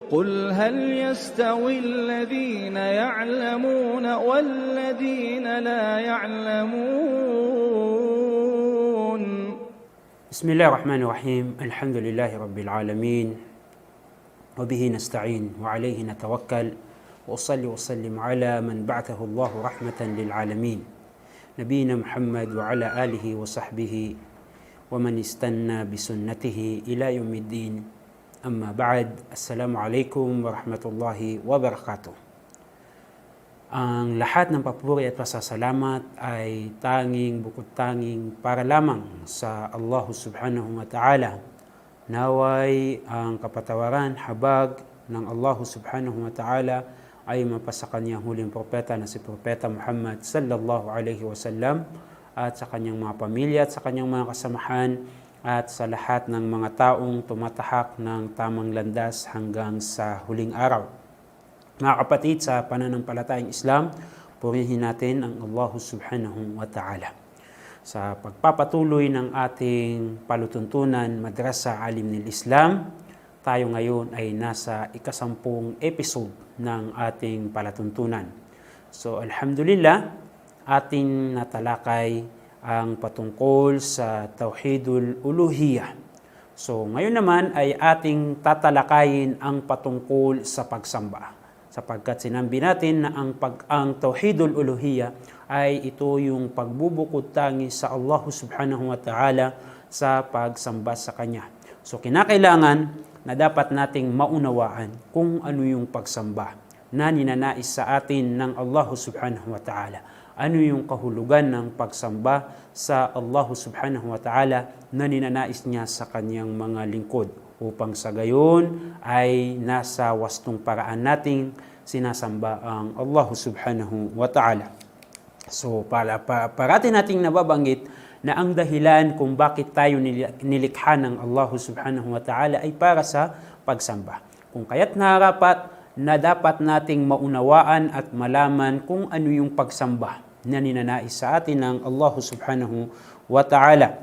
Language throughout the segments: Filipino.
قل هل يستوي الذين يعلمون والذين لا يعلمون بسم الله الرحمن الرحيم الحمد لله رب العالمين وبه نستعين وعليه نتوكل وأصلي وسلم على من بعثه الله رحمة للعالمين نبينا محمد وعلى آله وصحبه ومن استنى بسنته إلى يوم الدين أما بعد السلام عليكم ورحمة الله وبركاته. Ang lahat ng papuri at pasasalamat ay bukod tanging para lamang sa Allah subhanahu wa ta'ala. Naway ang kapatawaran, habag ng Allah subhanahu wa ta'ala ay mapasa kanyang huling propeta na si Propeta Muhammad sallallahu alaihi wasallam at sa kanyang mga pamilya at sa kanyang mga kasamahan at sa lahat ng mga taong tumatahak ng tamang landas hanggang sa huling araw. Mga kapatid, sa pananampalatayang Islam, purihin natin ang Allah subhanahu wa ta'ala. Sa pagpapatuloy ng ating palutuntunan Madrasa Alim nil Islam, tayo ngayon ay nasa 10 episode ng ating palatuntunan. So alhamdulillah, ating natalakay ang patungkol sa Tauhidul Uluhiyah. So ngayon naman ay ating tatalakayin ang patungkol sa pagsamba. Sapagkat sinabi natin na ang Tauhidul Uluhiyah ay ito yung pagbubukod tangi sa Allah subhanahu wa ta'ala sa pagsamba sa Kanya. So kinakailangan na dapat nating maunawaan kung ano yung pagsamba na ninanais sa atin ng Allah subhanahu wa ta'ala. Ano yung kahulugan ng pagsamba sa Allah subhanahu wa ta'ala na ninanais niya sa kanyang mga lingkod, upang sa gayon ay nasa wastong paraan nating sinasamba ang Allah subhanahu wa ta'ala. So parati nating nababanggit na ang dahilan kung bakit tayo nilikha ng Allah subhanahu wa ta'ala ay para sa pagsamba. Kung kaya't narapat na dapat nating maunawaan at malaman kung ano yung pagsamba na ninanais sa atin ng Allah subhanahu wa ta'ala.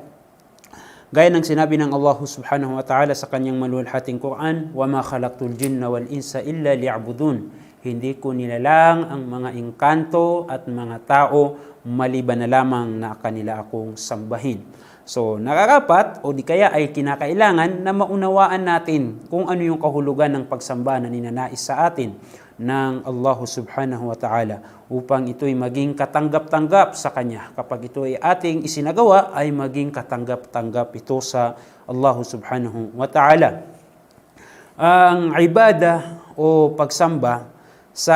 Gaya ng sinabi ng Allah subhanahu wa ta'ala sa kanyang maluwalhating Quran, وَمَا خَلَقْتُ الْجِنَّ وَالْإِنسَ إِلَّا لِيَعْبُدُونَ. Hindi ko nilalang ang mga engkanto at mga tao maliban na lamang na kanila akong sambahin. So nararapat o di kaya ay kinakailangan na maunawaan natin kung ano yung kahulugan ng pagsamba na ninanais sa atin ng Allah subhanahu wa ta'ala, upang ito'y maging katanggap-tanggap sa Kanya. Kapag ito ay ating isinagawa, ay maging katanggap-tanggap ito sa Allah subhanahu wa ta'ala. Ang ibada o pagsamba sa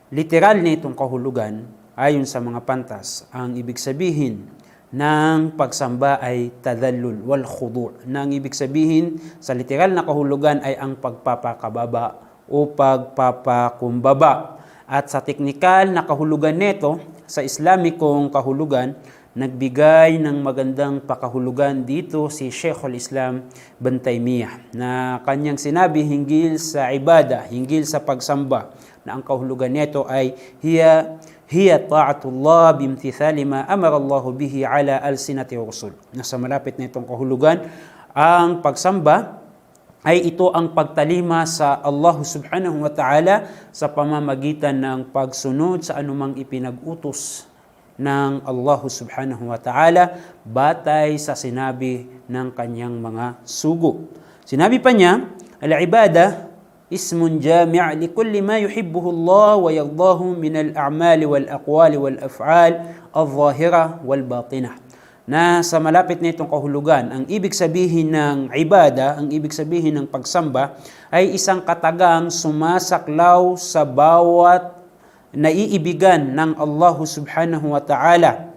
literal nitong kahulugan, ayon sa mga pantas, ang ibig sabihin ng pagsamba ay tadallul wal khudu'. Nang ibig sabihin sa literal na kahulugan ay ang pagpapakababa o pagpapakumbaba. At sa teknikal na kahulugan nito, sa Islamikong kahulugan, nagbigay ng magandang pakahulugan dito si Sheikhul Islam Ibn Taymiyyah, na kanyang sinabi hinggil sa ibada, hinggil sa pagsamba, na ang kahulugan nito ay hiya ta'atullah bimtithali ma amara Allah bihi ala alsinati rusul. Nasa malapit na itong kahulugan, ang pagsamba ay ito ang pagtalima sa Allah subhanahu wa ta'ala sa pamamagitan ng pagsunod sa anumang ipinag-utos ng Allah subhanahu wa ta'ala batay sa sinabi ng kanyang mga sugo. Sinabi pa niya, al-ibada ismun jami' li kulli ma yuhibbuhu Allah wa yardahu min al-a'mali wal aqwali wal af'al al-zahira wal batinah. Na sa malapit na itong kahulugan, ang ibig sabihin ng ibada, ang ibig sabihin ng pagsamba, ay isang katagang sumasaklaw sa bawat naiibigan ng Allah subhanahu wa ta'ala.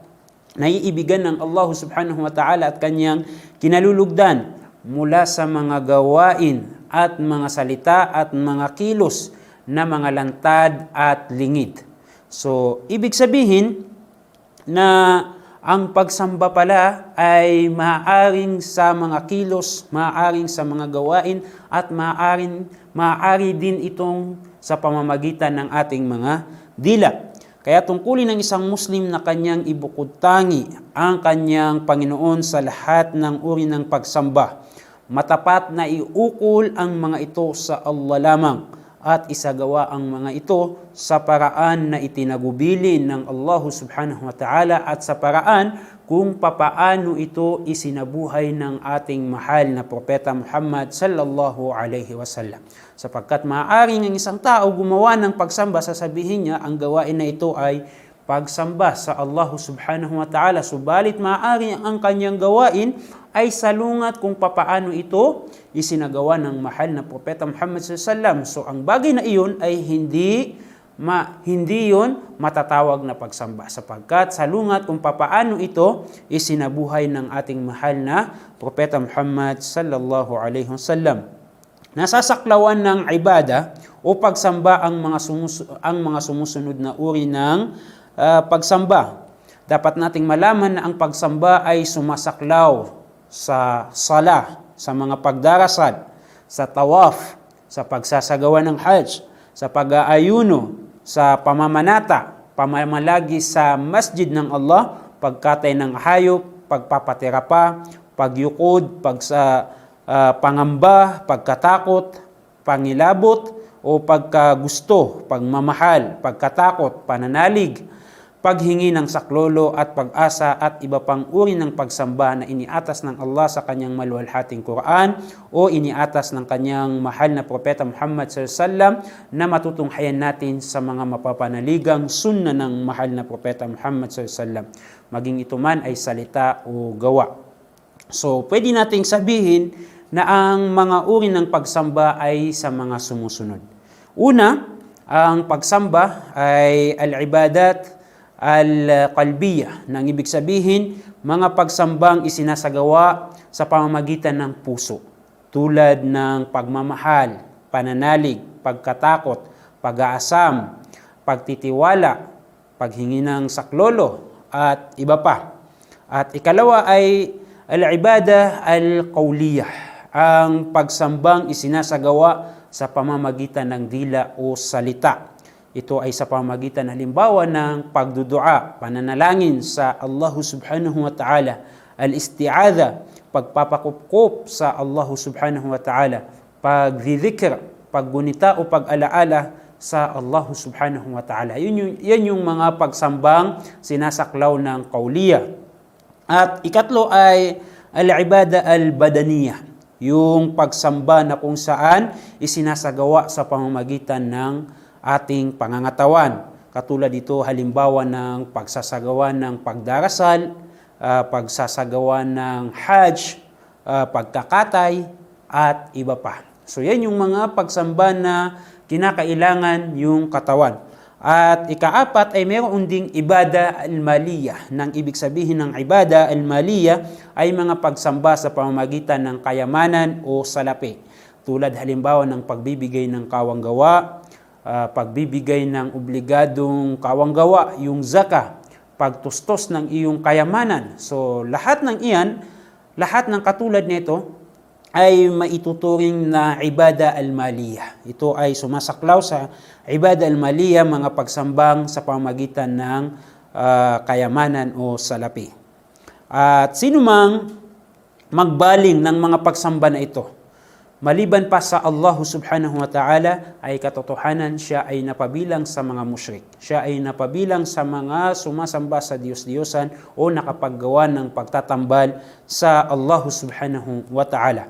Naiibigan ng Allah subhanahu wa ta'ala at kanyang kinalulugdan mula sa mga gawain at mga salita at mga kilos na mga lantad at lingid. So, ibig sabihin na ang pagsamba pala ay maaaring sa mga kilos, maaaring sa mga gawain, at maaari din itong sa pamamagitan ng ating mga dila. Kaya tungkulin ng isang Muslim na kanyang ibukod tangi ang kanyang Panginoon sa lahat ng uri ng pagsamba. matapat na iukol ang mga ito sa Allah lamang at isagawa ang mga ito sa paraan na itinagubilin ng Allah subhanahu wa ta'ala at sa paraan kung papaano ito isinabuhay ng ating mahal na propeta Muhammad sallallahu alaihi wasallam. Sapagkat maaaring ang isang tao gumawa ng pagsamba, sasabihin niya ang gawain na ito ay pagsamba sa Allah subhanahu wa ta'ala. Subalit maaaring ang kanyang gawain ay salungat kung papaano ito isinagawa ng mahal na propeta Muhammad sallallahu alaihi wasallam. So ang bagay na iyon ay hindi yun matatawag na pagsamba, sapagkat salungat kung papaano ito isinabuhay ng ating mahal na propeta Muhammad sallallahu alaihi wasallam. Nasasaklawan ng ibada o pagsamba ang mga sumusunod na uri ng pagsamba. Dapat nating malaman na ang pagsamba ay sumasaklaw sa sala, sa mga pagdarasal, sa tawaf, sa pagsasagawa ng hajj, sa pag-aayuno, sa pamamanata, pamamalagi sa masjid ng Allah, pagkatay ng hayop, pagpapatirapa, pagyukod, pangamba, pagkatakot, pangilabot o pagkagusto, pagmamahal, pagkatakot, pananalig, paghingi ng saklolo at pag-asa at iba pang uri ng pagsamba na iniatas ng Allah sa kanyang maluwalhating Quran o iniatas ng kanyang mahal na propeta Muhammad sallallahu alaihi wasallam na matutunghayan natin sa mga mapapanaligang sunna ng mahal na propeta Muhammad sallallahu alaihi wasallam, maging ito man ay salita o gawa. So, pwede nating sabihin na ang mga uri ng pagsamba ay sa mga sumusunod. Una, ang pagsamba ay al-ibadat al-qalbiyah, nang ibig sabihin, mga pagsambang isinasagawa sa pamamagitan ng puso, tulad ng pagmamahal, pananalig, pagkatakot, pag-aasam, pagtitiwala, paghingi ng saklolo, at iba pa. At ikalawa ay al-ibadah al-qawliyah, ang pagsambang isinasagawa sa pamamagitan ng dila o salita. Ito ay sa pamamagitan halimbawa ng pagdudua, pananalangin sa Allah subhanahu wa ta'ala, al-isti'adha, pagpapakupkup sa Allah subhanahu wa ta'ala, pagdhikr, paggunita o pag-alaala sa Allah subhanahu wa ta'ala. Yan yung mga pagsambang sinasaklaw ng qawliya. At ikatlo ay al-ibada al-badaniyah, yung pagsamba na kung saan isinasagawa sa pamamagitan ng ating pangangatawan. Katulad dito halimbawa ng pagsasagawa ng pagdarasal, pagsasagawa ng hajj, pagkakatay, at iba pa. So yan yung mga pagsamba na kinakailangan yung katawan. At ikaapat ay mayroon ding ibada al-maliyah. Nang ibig sabihin ng ibada al-maliyah ay mga pagsamba sa pamamagitan ng kayamanan o salapi. Tulad halimbawa ng pagbibigay ng kawanggawa, pagbibigay ng obligadong kawanggawa, yung zaka, pagtustos ng iyong kayamanan. So lahat ng iyan, lahat ng katulad nito ay maituturing na ibada al-maliyah. Ito ay sumasaklaw sa ibada al-maliyah, mga pagsambang sa pamamagitan ng kayamanan o salapi. At sino mang magbaling ng mga pagsamba na ito, maliban pa sa Allah subhanahu wa ta'ala, ay katotohanan siya ay napabilang sa mga musyrik. Siya ay napabilang sa mga sumasamba sa Diyos-Diyosan o nakapaggawa ng pagtatambal sa Allah subhanahu wa ta'ala.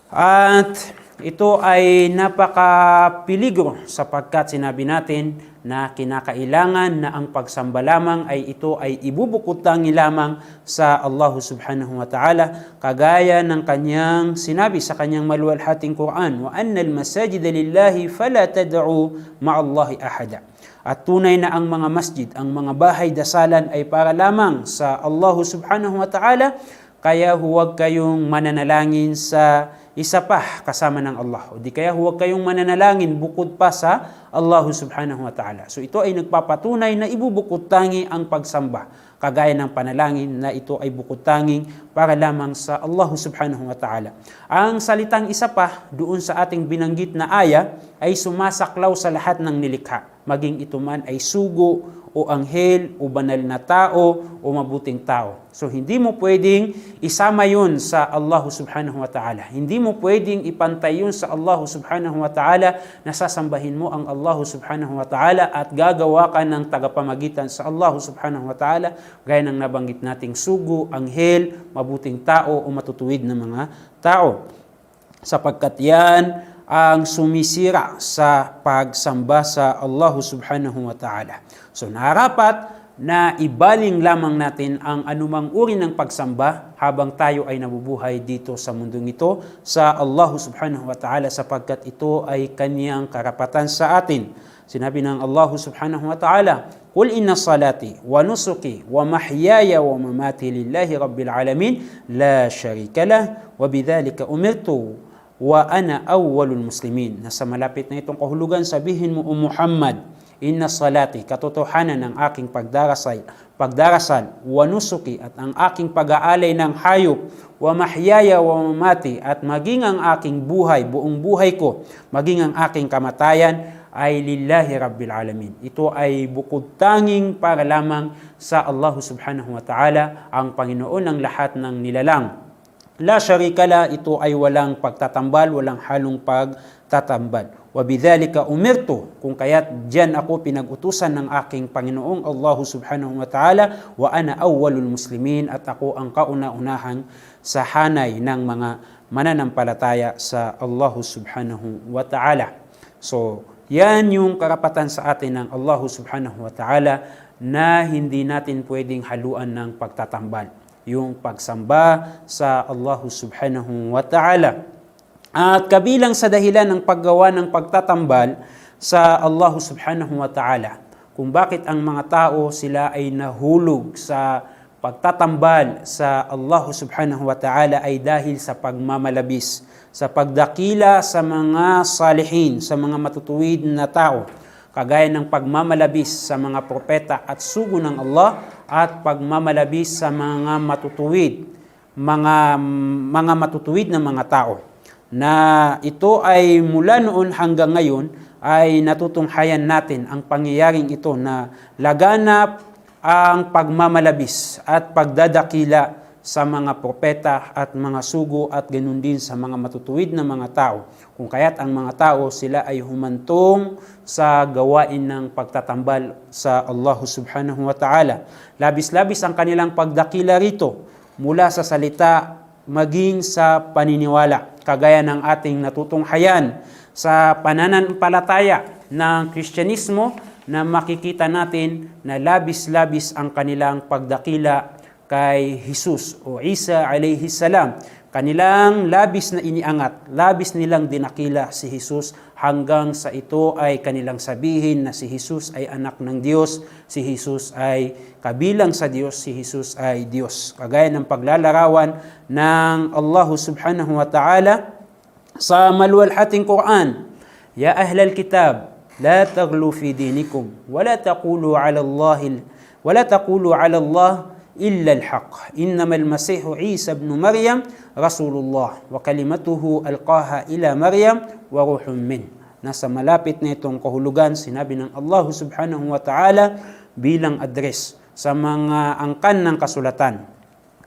At ito ay napakapiligro sapagkat sinabi natin na kinakailangan na ang pagsamba lamang ay ito ay ibubukod-tangi lamang sa Allah subhanahu wa ta'ala, kagaya ng kanyang sinabi sa kanyang maluwalhating Quran, wa annal masajida lillahi fala tad'u ma'allahi ahada. At tunay na ang mga masjid, ang mga bahay dasalan ay para lamang sa Allah subhanahu wa ta'ala, kaya huwag kayong mananalangin sa isa pa kasama ng Allah. O di kaya huwag kayong mananalangin bukod pa sa Allah subhanahu wa ta'ala. So ito ay nagpapatunay na ibubukod tangi ang pagsamba, kagaya ng panalangin na ito ay bukod tanging para lamang sa Allah subhanahu wa ta'ala. Ang salitang isa pa doon sa ating binanggit na aya ay sumasaklaw sa lahat ng nilikha. maging ito man ay sugo o anghel o banal na tao o mabuting tao. So hindi mo pwedeng isama yun sa Allah subhanahu wa ta'ala. Hindi mo pwedeng ipantay yun sa Allah subhanahu wa ta'ala na sasambahin mo ang Allah subhanahu wa ta'ala at gagawa ka ng tagapamagitan sa Allah subhanahu wa ta'ala gaya ng nabanggit nating sugo, anghel, mabuting tao o matutuwid na mga tao. Sapagkat yan ang sumisira sa pagsamba sa Allah subhanahu wa ta'ala. So narapat na ibaling lamang natin ang anumang uri ng pagsamba habang tayo ay nabubuhay dito sa mundong ito sa Allah subhanahu wa ta'ala sapagkat ito ay kanyang karapatan sa atin. Sinabi ng Allah subhanahu wa ta'ala, "Qul inna salati wa nusuki wa mahyaya wa mamati lillahi rabbil alamin la sharika lah wa bidzalika umirtu wa ana awwalul muslimin." Nasa malapit na itong kahulugan, sabihin mo, O Muhammad, inna salati, katotohanan ng aking pagdarasal, wa nusuki, at ang aking pag-aalay ng hayop, wa mahyaya wa mamati, at maging ang aking buhay, buong buhay ko, maging ang aking kamatayan, ay lillahi rabbil alamin. Ito ay bukod tanging para lamang sa Allah subhanahu wa ta'ala, ang Panginoon ng lahat ng nilalang. La sharika la, ito ay walang pagtatambal, walang halong pagtatambal. Wa bidzalika umirtu, kung kaya't diyan ako pinag-utusan ng aking Panginoong Allah subhanahu wa ta'ala, wa ana awwalul muslimin, at ako ang kauna-unahang sa hanay ng mga mananampalataya sa Allah subhanahu wa ta'ala. So, yan yung karapatan sa atin ng Allah subhanahu wa ta'ala na hindi natin pwedeng haluan ng pagtatambal. Yung pagsamba sa Allah subhanahu wa ta'ala. At kabilang sa dahilan ng paggawa ng pagtatambal sa Allah subhanahu wa ta'ala, kung bakit ang mga tao sila ay nahulog sa pagtatambal sa Allah subhanahu wa ta'ala ay dahil sa pagmamalabis, sa pagdakila sa mga salihin, sa mga matutuwid na tao, kagaya ng pagmamalabis sa mga propeta at sugo ng Allah at pagmamalabis sa mga matutuwid na mga tao. Na ito ay mula noon hanggang ngayon ay natutunghayan natin ang pangyayaring ito na laganap ang pagmamalabis at pagdadakila sa mga propeta at mga sugo at ganoon din sa mga matutuwid na mga tao. Kung kaya't ang mga tao sila ay humantong sa gawain ng pagtatambal sa Allah subhanahu wa ta'ala. Labis-labis ang kanilang pagdakila rito mula sa salita maging sa paniniwala. Kagaya ng ating natutunghayan sa pananampalataya ng Kristyanismo na makikita natin na labis-labis ang kanilang pagdakila kay Jesus o Isa alayhi salam. Kanilang labis na iniangat, labis nilang dinakila si Jesus hanggang sa ito ay kanilang sabihin na si Jesus ay anak ng Diyos, si Jesus ay kabilang sa Diyos, si Jesus ay Diyos. Kagaya ng paglalarawan ng Allah subhanahu wa ta'ala sa maluwalhating Quran, Ya ahlal kitab, la taghlu fi dinikum, wala taqulu ala Allah illa al-haq. Innamal masihu Isa ibn Maryam Rasulullah wa kalimatuhu alqaha ila Maryam wa ruhun min. Nasa malapit na itong kahulugan, sinabi ng Allah subhanahu wa ta'ala bilang address sa mga angkan ng kasulatan.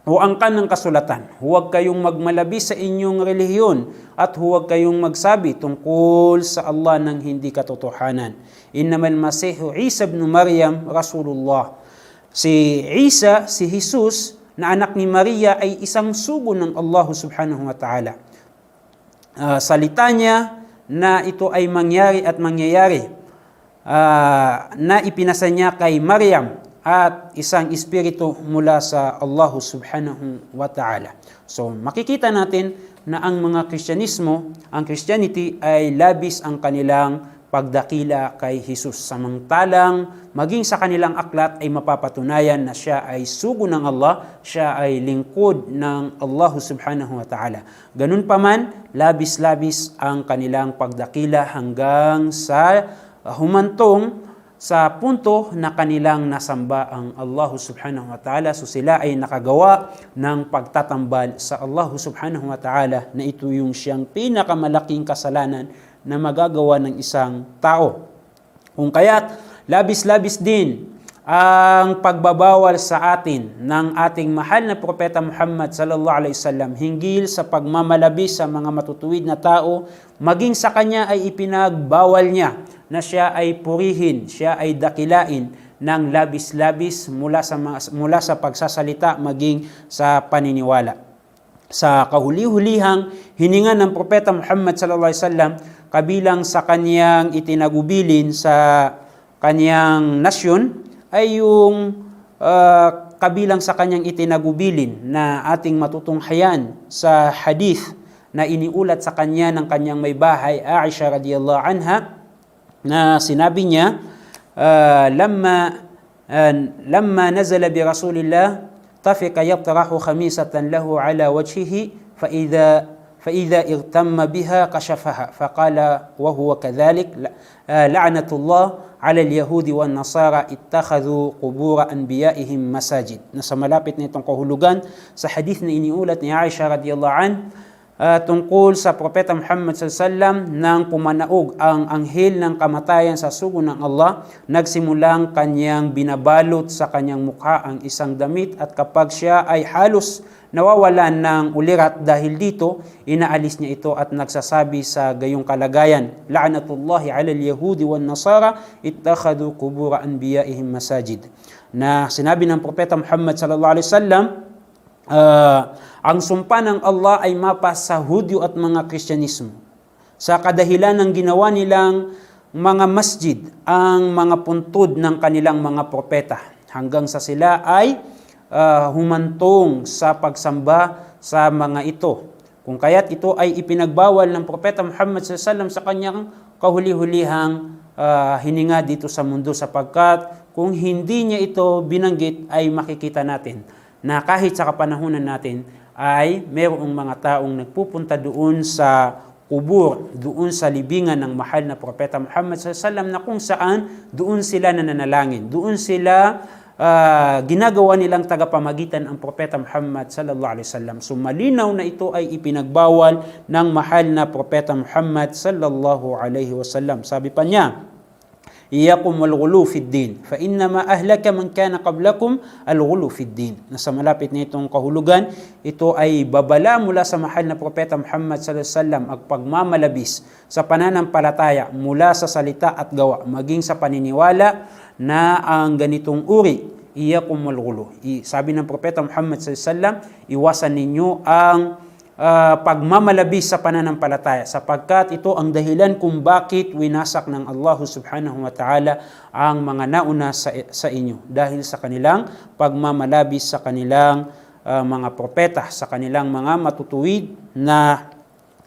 O angkan ng kasulatan, huwag kayong magmalabis sa inyong relihiyon at huwag kayong magsabi tungkol sa Allah ng hindi katotohanan. Innamal masihu Isa ibn Maryam Rasulullah. Si Isa, si Jesus, na anak ni Maria ay isang sugo ng Allah subhanahu wa ta'ala. Salita niya na ito ay mangyari at mangyayari na ipinasa niya kay Maryam at isang espiritu mula sa Allah subhanahu wa ta'ala. So makikita natin na ang mga Kristyanismo, ang Christianity ay labis ang kanilang pagdakila kay Jesus. Samantalang maging sa kanilang aklat ay mapapatunayan na siya ay sugo ng Allah, siya ay lingkod ng Allah subhanahu wa ta'ala. Ganun pa man, labis-labis ang kanilang pagdakila hanggang sa humantong sa punto na kanilang nasamba ang Allah subhanahu wa ta'ala. So sila ay nakagawa ng pagtatambal sa Allah subhanahu wa ta'ala na ito yung siyang pinakamalaking kasalanan na magagawa ng isang tao. Kung kaya't labis-labis din ang pagbabawal sa atin ng ating mahal na Propeta Muhammad sallallahu alaihi wasallam hinggil sa pagmamalabis sa mga matutuwid na tao, maging sa kanya ay ipinagbawal niya na siya ay purihin, siya ay dakilain ng labis-labis mula sa pagsasalita maging sa paniniwala. Sa kahuli-hulihang hininga ng Propeta Muhammad sallallahu alaihi wasallam kabilang sa kanyang itinagubilin sa kanyang nasyon ay yung kabilang sa kanyang itinagubilin na ating matutunghayan sa hadith na iniulat sa kanya ng kanyang may bahay, Aisha radhiyallahu anha, na sinabi niya, lamma nazala bi Rasulillah tafika yatrahu khamisatan lahu ala wajhihi فإذا اغتم بها كشفها فقال وهو كذلك لعنة الله على اليهود والنصارى اتخذوا قبور أنبيائهم مساجد. Nasa malapit na itong kahulugan sa hadith na iniulat ni Aisha radhiyallahu an tungkol sa Propeta Muhammad sallallahu alaihi wasallam nang pumanaog ang anghel ng kamatayan sa sugo ng Allah, nagsimulang kanyang binabalot sa kanyang mukha ang isang damit at kapag siya ay halos nawawalan ng ulirat dahil dito, inaalis niya ito at nagsasabi sa gayong kalagayan, la'natullahi 'alal yahudi wan nasara ittakhadhu qubur anbiya'ihim masajid. Na sinabi ng Propeta Muhammad sallallahu alaihi wasallam, ang sumpa ng Allah ay mapa sa Hudyo at mga Kristyanismo. Sa kadahilan ng ginawa nilang mga masjid ang mga puntod ng kanilang mga propeta hanggang sa sila ay humantong sa pagsamba sa mga ito. Kung kaya't ito ay ipinagbawal ng Propeta Muhammad sallallahu alaihi wasallam sa kanyang kahuli-hulihang hininga dito sa mundo, sapagkat kung hindi niya ito binanggit ay makikita natin na kahit sa kapanahunan natin ay mayroong mga taong nagpupunta doon sa kubur, doon sa libingan ng mahal na Propeta Muhammad sallallahu alaihi wasallam, na kung saan doon sila nananalangin, doon sila ginagawa nilang tagapamagitan ang Propeta Muhammad sallallahu alaihi wasallam. So malinaw na ito ay ipinagbawal ng mahal na Propeta Muhammad sallallahu alaihi wasallam. Sabi pa niya, iyakum al-ghulu fid din fa innama ahlaka man kana qablakum al-ghulu fid din. Nasa malapit na itong kahulugan, ito ay babala mula sa mahal na Propeta Muhammad sallallahu alaihi wasallam ang pagmamalabis sa pananampalataya mula sa salita at gawa maging sa paniniwala na ang ganitong uri, iyakum al-ghulu. Sabi ng Propeta Muhammad sallallahu alaihi wasallam, iwasan ninyo ang pagmamalabis sa pananampalataya, sapagkat ito ang dahilan kung bakit winasak ng Allah subhanahu wa ta'ala ang mga nauna sa inyo, dahil sa kanilang pagmamalabis sa kanilang mga propeta, sa kanilang mga matutuwid na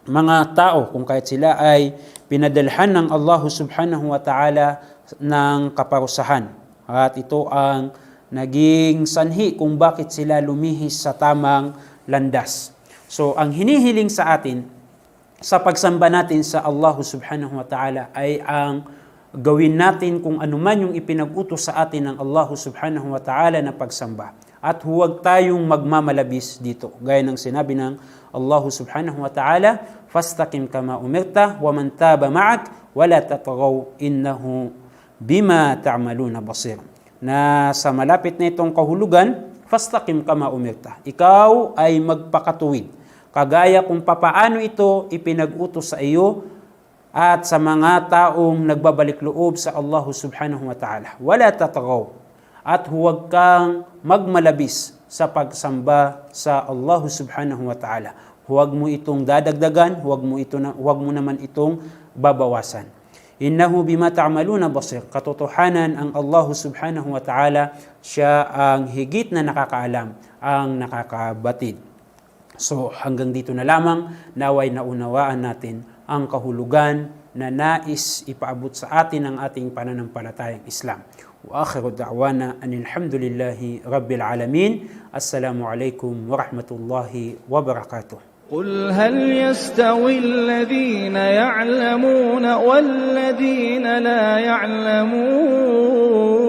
mga tao, kung kahit sila ay pinadalhan ng Allah subhanahu wa ta'ala ng kaparusahan. At ito ang naging sanhi kung bakit sila lumihis sa tamang landas. So, ang hinihiling sa atin sa pagsamba natin sa Allah subhanahu wa ta'ala ay ang gawin natin kung ano man yung ipinag-utos sa atin ng Allah subhanahu wa ta'ala na pagsamba. At huwag tayong magmamalabis dito. Gaya ng sinabi ng Allah subhanahu wa ta'ala, fastaqim kama umirta wa man taba ma'ak wa la tatghaw innahu bima ta'maluna basir. Na sa malapit na itong kahulugan, fastaqim kama umirta. Ikaw ay magpakatuwid, kagaya kung papaano ito ipinag-utos sa iyo at sa mga taong nagbabalik loob sa Allah subhanahu wa ta'ala. Wala tatghaw, at huwag kang magmalabis sa pagsamba sa Allah subhanahu wa ta'ala. Huwag mo itong dadagdagan, huwag mo naman itong babawasan. Innahu bima ta'maluna basir. Katotohanan ang Allah subhanahu wa ta'ala, siya ang higit na nakakaalam, ang nakakabatid. So hanggang dito na lamang, naway naunawaan natin ang kahulugan na nais ipaabot sa atin ng ating pananampalatayang Islam. Wa akhiru da'wana anil hamdulillahi rabbil alamin. Assalamu alaikum wa rahmatullahi wa barakatuh. قل هل يستوي الذين يعلمون والذين لا يعلمون